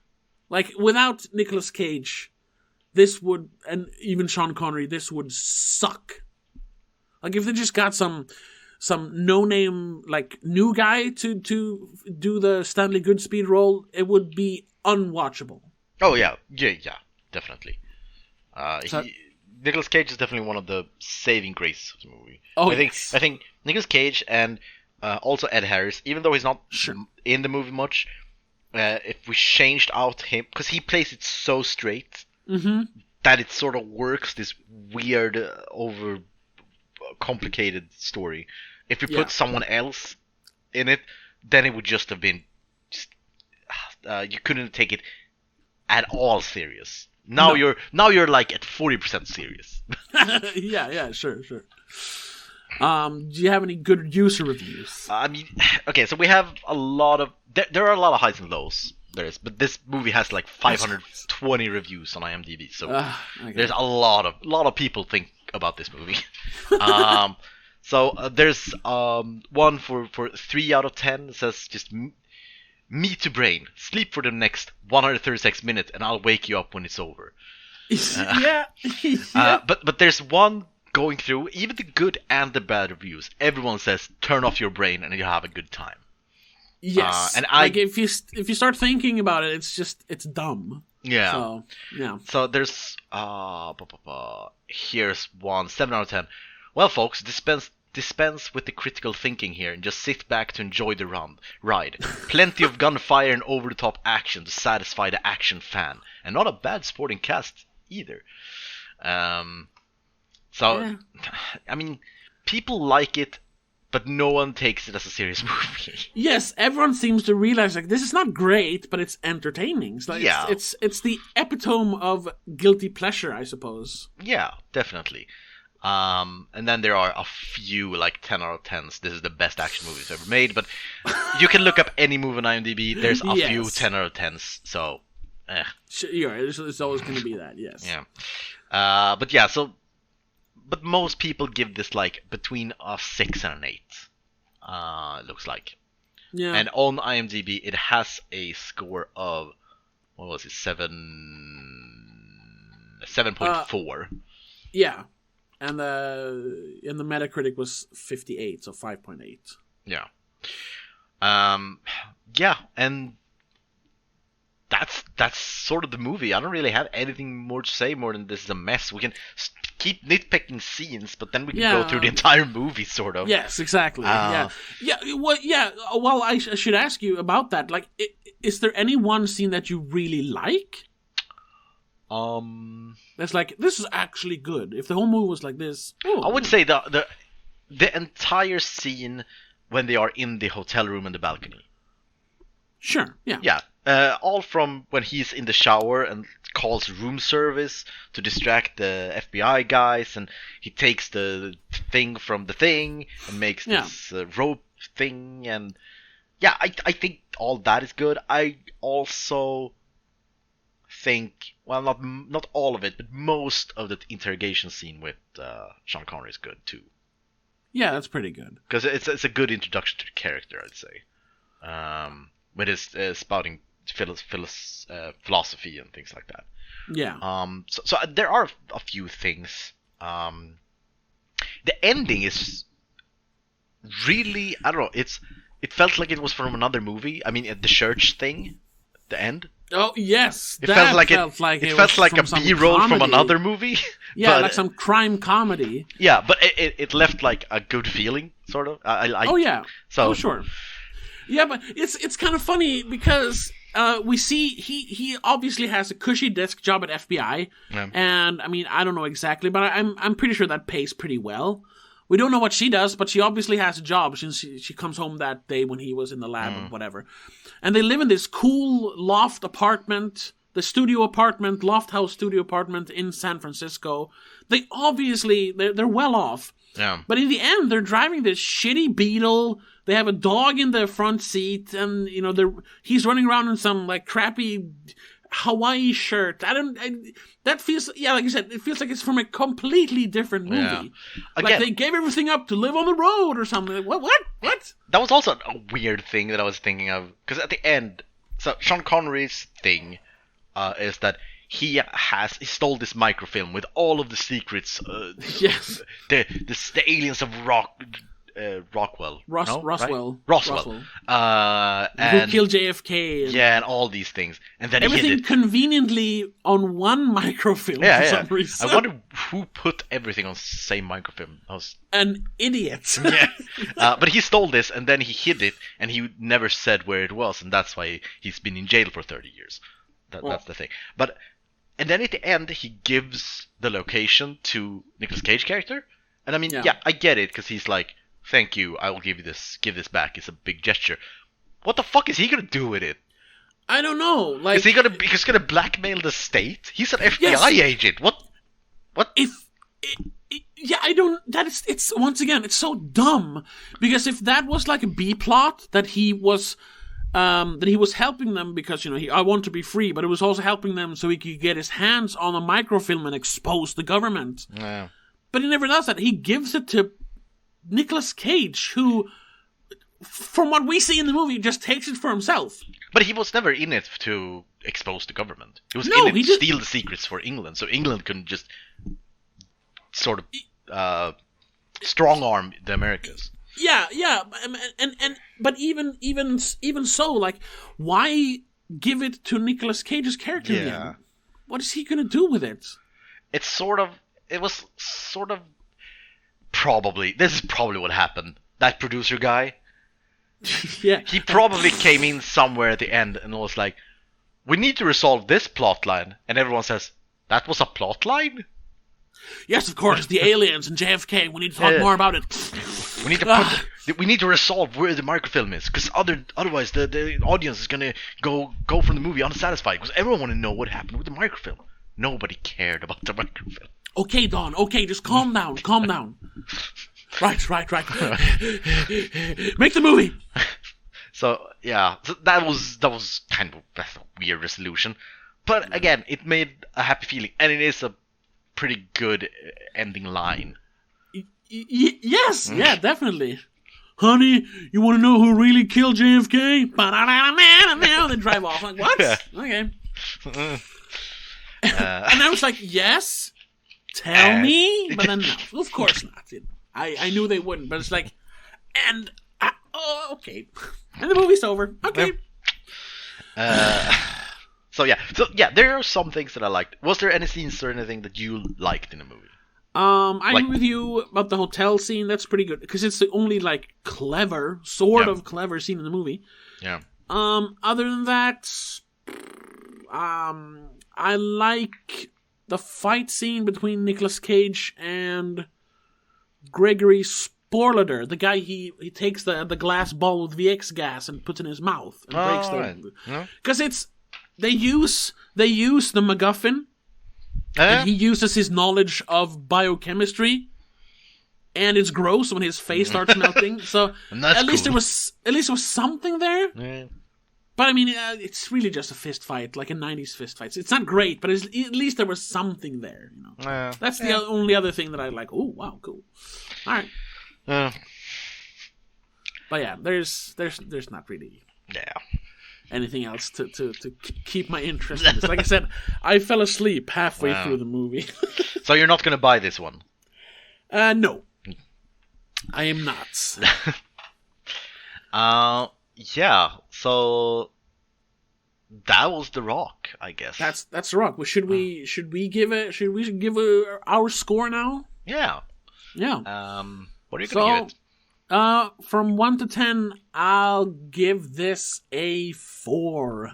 Like, without Nicolas Cage, this would, and even Sean Connery, this would suck. Like, if they just got some no-name, like, new guy to do the Stanley Goodspeed role, it would be unwatchable. Oh, yeah, definitely. Nicolas Cage is definitely one of the saving graces of the movie. Oh, I think Nicolas Cage and also Ed Harris, even though he's not in the movie much, if we changed out him, because he plays it so straight that it sort of works, this weird, over complicated story. If we put someone else in it, then it would just have been you couldn't take it at all serious. Now you're like at 40% serious. yeah, sure. Do you have any good user reviews? I mean, okay, so we have a lot of there are a lot of highs and lows. There is, but this movie has like 520 reviews on IMDb, so there's a lot of people think about this movie. So there's one for 3 out of 10. It says just me to brain, sleep for the next 136 minutes, and I'll wake you up when it's over. Yeah. But there's one going through, even the good and the bad reviews. Everyone says turn off your brain and you have a good time. Yes, and like if you start thinking about it, it's dumb. Yeah. So yeah. So there's here's one 7 out of 10. Well, folks, dispense with the critical thinking here and just sit back to enjoy the ride. Plenty of gunfire and over-the-top action to satisfy the action fan. And not a bad sporting cast either. I mean, people like it, but no one takes it as a serious movie. Yes, everyone seems to realize, like, this is not great, but it's entertaining. It's like, it's the epitome of guilty pleasure, I suppose. Yeah, definitely. And then there are a few like 10 out of 10s. This is the best action movies ever made, but you can look up any movie on IMDb. There's a few 10 out of 10s, so You're right, it's always going to be that, yes. Yeah. But most people give this like between a 6 and an 8. It looks like. Yeah. And on IMDb it has a score of 7.4. Yeah. And the Metacritic was 58, so 5.8. Yeah. And that's sort of the movie. I don't really have anything more to say more than this is a mess. We can keep nitpicking scenes, but then we can go through the entire movie, sort of. Yes, exactly. Well, I should ask you about that. Like, is there any one scene that you really like? That's like, this is actually good. If the whole movie was like this, I would say the entire scene when they are in the hotel room and the balcony. Sure. Yeah. Yeah. All from when he's in the shower and calls room service to distract the FBI guys, and he takes the thing from the thing and makes this rope thing, and I think all that is good. I also think, well, not all of it, but most of the interrogation scene with Sean Connery is good too. Yeah, that's pretty good. Because it's a good introduction to the character, I'd say. With his spouting philosophy and things like that. Yeah. So there are a few things. The ending is really, I don't know. It felt like it was from another movie. I mean, the church thing, the end. Oh yes, it felt like a B-roll from another movie. Yeah, but, like some crime comedy. Yeah, but it left like a good feeling, sort of. So sure. Yeah, but it's kind of funny because we see he obviously has a cushy desk job at FBI, and I mean, I don't know exactly, but I'm pretty sure that pays pretty well. We don't know what she does, but she obviously has a job since she comes home that day when he was in the lab or whatever. And they live in this cool loft apartment the loft house studio apartment in San Francisco. They obviously, they're well off. Yeah. But in the end, they're driving this shitty Beetle. They have a dog in the front seat, and he's running around in some like crappy Hawaii shirt. That feels, like you said, it feels like it's from a completely different movie. Yeah. Again, like they gave everything up to live on the road or something. What? That was also a weird thing that I was thinking of, because at the end, so Sean Connery's thing is that he stole this microfilm with all of the secrets. Yes. The aliens of Roswell. Roswell. And who killed JFK. And all these things. And then everything he hid it conveniently on one microfilm for some reason. I wonder who put everything on the same microfilm. An idiot. But he stole this, and then he hid it, and he never said where it was, and that's why he's been in jail for 30 years. That's the thing. And then at the end, he gives the location to Nicolas Cage character. And I mean, I get it, because he's like, thank you, I will give this back. It's a big gesture. What the fuck is he gonna do with it? I don't know. Like, is he gonna blackmail the state? He's an FBI agent. What? I don't. It's once again, it's so dumb, because if that was like a B plot that he was helping them because I want to be free, but it was also helping them so he could get his hands on a microfilm and expose the government. Yeah. But he never does that. He gives it to Nicolas Cage, who, from what we see in the movie, just takes it for himself. But he was never in it to expose the government. He was in it to steal the secrets for England, so England couldn't just sort of strong arm the Americas. Yeah, but even so, like, why give it to Nicolas Cage's character again? What is he gonna do with it? It was probably, this is probably what happened. That producer guy, he probably came in somewhere at the end and was like, we need to resolve this plot line. And everyone says, that was a plot line? Yes, of course, the aliens and JFK, we need to talk more about it. We need to resolve where the microfilm is, because otherwise the audience is going to go from the movie unsatisfied, because everyone want to know what happened with the microfilm. Nobody cared about the microfilm. Okay, Don. Okay, just calm down. Right. Make the movie. So that was kind of a weird resolution, but again, it made a happy feeling, and it is a pretty good ending line. Yes, yeah, definitely. Honey, you want to know who really killed JFK? They drive off. Like, what? Okay. And I was like, yes. Tell me, but then no, of course not. I knew they wouldn't, but it's like, okay, and the movie's over. Okay. So there are some things that I liked. Was there any scenes or anything that you liked in the movie? I agree with you about the hotel scene. That's pretty good, because it's the only like clever, sort of clever scene in the movie. Yeah. Other than that, I like the fight scene between Nicolas Cage and Gregory Sporleter, the guy he takes the glass ball with VX gas and puts in his mouth and breaks the, because they use the MacGuffin, and he uses his knowledge of biochemistry, and it's gross when his face starts melting. So at least there was something there. Yeah. But I mean, it's really just a fist fight, like a 90s fist fight. It's not great, but at least there was something there. That's the only other thing that I like. Oh, wow, cool. All right. But yeah, there's not really anything else to keep my interest in this. Like I said, I fell asleep halfway through the movie. So you're not going to buy this one? No. I am not. Yeah, so that was The Rock, I guess. That's The Rock. Well, should we give our score now? Yeah. Yeah. What are you gonna give it? From 1 to 10, I'll give this a 4.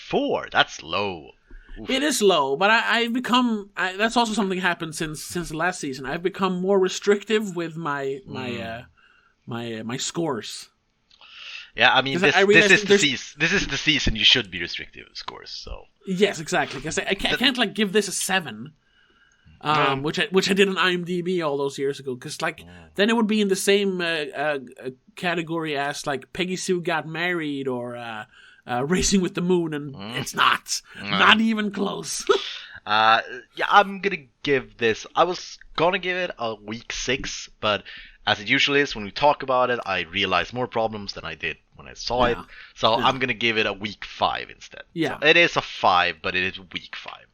4? That's low. Oof. It is low, but I've become. That's also something happened since the last season. I've become more restrictive with my scores. Yeah, I mean, this is the season you should be restrictive scores. So yes, exactly. Because I can't like give this a 7, which I did on IMDb all those years ago. Because then it would be in the same category as like Peggy Sue Got Married or Racing with the Moon, and it's not even close. I'm gonna give this. I was gonna give it a weak 6, but as it usually is, when we talk about it, I realize more problems than I did when I saw it. So I'm going to give it a weak 5 instead. Yeah. So it is a 5, but it is a weak 5.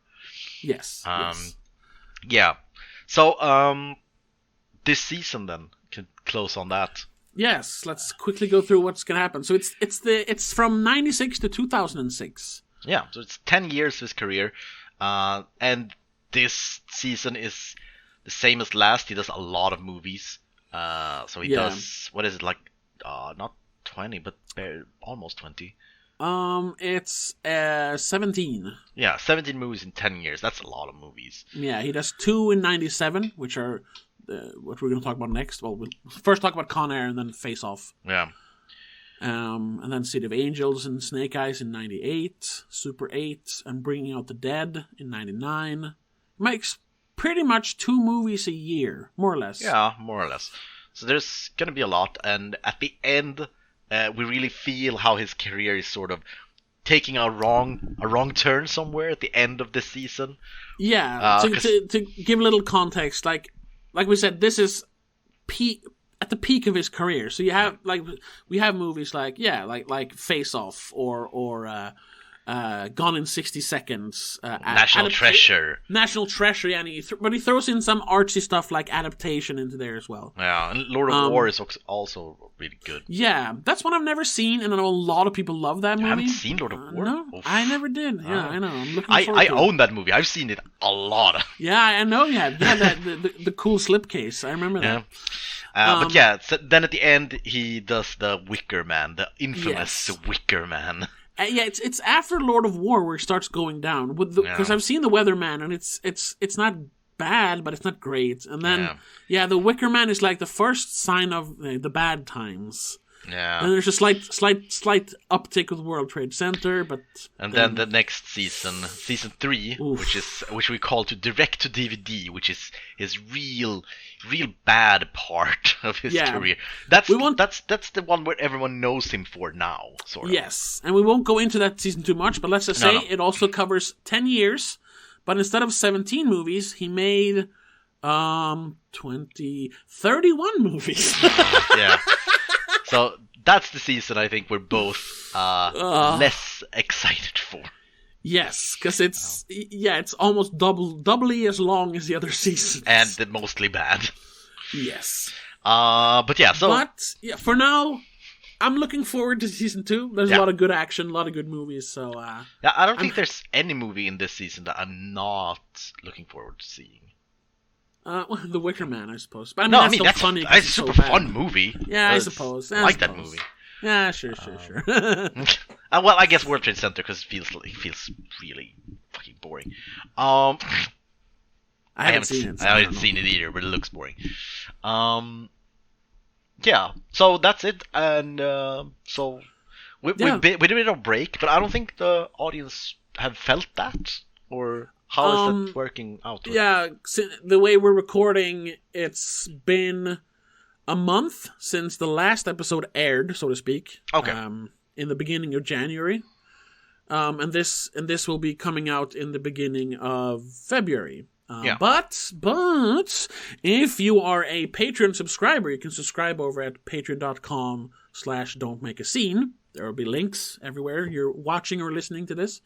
Yes. Yeah. So, this season then, can close on that. Yes, let's quickly go through what's going to happen. So it's from 96 to 2006. Yeah, so it's 10 years of his career. And this season is the same as last. He does a lot of movies. So he does, what is it, like, not 20, but almost 20. It's 17. Yeah, 17 movies in 10 years. That's a lot of movies. Yeah, he does 2 in 97, which are what we're going to talk about next. Well, we'll first talk about Con Air and then Face Off. Yeah. And then City of Angels and Snake Eyes in 98, Super 8, and Bringing Out the Dead in 99. Makes pretty much 2 movies a year, more or less. Yeah, more or less. So there's going to be a lot, and at the end, we really feel how his career is sort of taking a wrong turn somewhere at the end of the season. Yeah, to give a little context, like we said, this is at the peak of his career. So you have we have movies like Face Off or Gone in 60 Seconds, National Treasure, yeah, and but he throws in some artsy stuff like adaptation into there as well. Yeah, and Lord of War is also really good. Yeah, that's one I've never seen, and I know a lot of people love that movie. You haven't seen Lord of War? No, I never did. Yeah, I know. I'm looking forward I to own that movie. I've seen it a lot. Yeah, I know you have. Yeah, the cool slipcase. I remember that. But yeah, so then at the end he does the Wicker Man, the infamous Wicker Man. Yeah, it's after Lord of War where it starts going down because I've seen the Weatherman and it's not bad, but it's not great. And then the Wicker Man is like the first sign of the bad times. Yeah. And there's a slight uptick with World Trade Center, but then the next season 3, which we call to direct to DVD, which is his real bad part of his career. That's the one where everyone knows him for now, sort of. Yes, and we won't go into that season too much, but let's just say it also covers 10 years, but instead of 17 movies, he made 31 movies. Yeah. So that's the season I think we're both less excited for. Yes, because it's almost doubly as long as the other seasons, and mostly bad. Yes, but for now, I'm looking forward to season 2. There's a lot of good action, a lot of good movies. So I don't think there's any movie in this season that I'm not looking forward to seeing. The Wicker Man, I suppose. But that's funny. It's a super fun movie. Yeah, I suppose. I like that movie. Yeah, sure. Well, I guess World Trade Center because it feels really fucking boring. I haven't seen it. I haven't seen it either, but it looks boring. Yeah. So that's it, and so we did a break, but I don't think the audience have felt that or. How is that working out? Yeah, the way we're recording, it's been a month since the last episode aired, so to speak. Okay. In the beginning of January, and this will be coming out in the beginning of February. But if you are a Patreon subscriber, you can subscribe over at patreon.com/don'tmakeascene. There will be links everywhere you're watching or listening to this.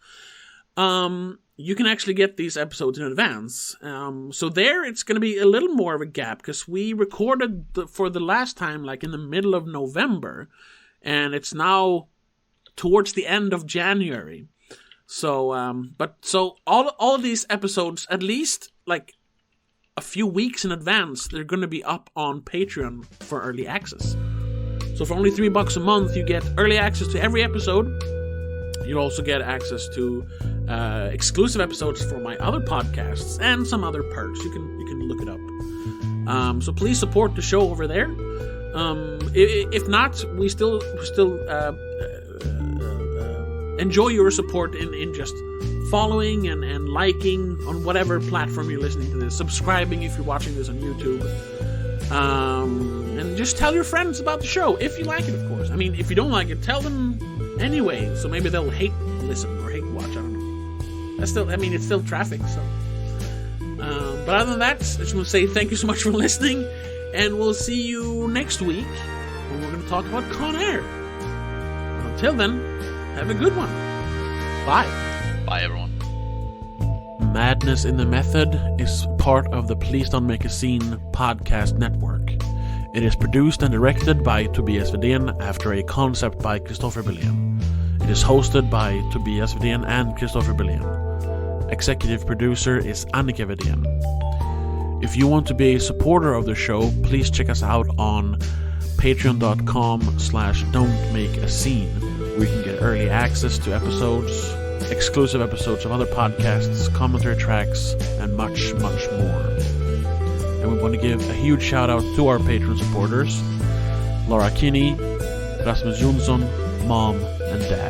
You can actually get these episodes in advance. So there, it's going to be a little more of a gap because we recorded for the last time like in the middle of November, and it's now towards the end of January. So, all of these episodes, at least like a few weeks in advance, they're going to be up on Patreon for early access. So for only $3 a month, you get early access to every episode. You'll also get access to exclusive episodes for my other podcasts and some other perks. You can look it up. So please support the show over there. If not, we still enjoy your support in just following and liking on whatever platform you're listening to this, subscribing if you're watching this on YouTube, and just tell your friends about the show if you like it, of course. I mean, if you don't like it, tell them anyway, so maybe they'll hate listen or hate watch. I don't know. It's still traffic. So, but other than that, I just want to say thank you so much for listening, and we'll see you next week when we're going to talk about Con Air. Until then, have a good one. Bye. Bye, everyone. Madness in the Method is part of the Please Don't Make a Scene podcast network. It is produced and directed by Tobias Vedén after a concept by Christopher Billén. It is hosted by Tobias Vedén and Christopher Billén. Executive producer is Annika Vedén. If you want to be a supporter of the show, please check us out on patreon.com/don'tmakeascene, where you can get early access to episodes, exclusive episodes of other podcasts, commentary tracks, and much, much more. And we want to give a huge shout out to our Patreon supporters, Laura Kinney, Rasmus Jonsson, Mom, and Dad.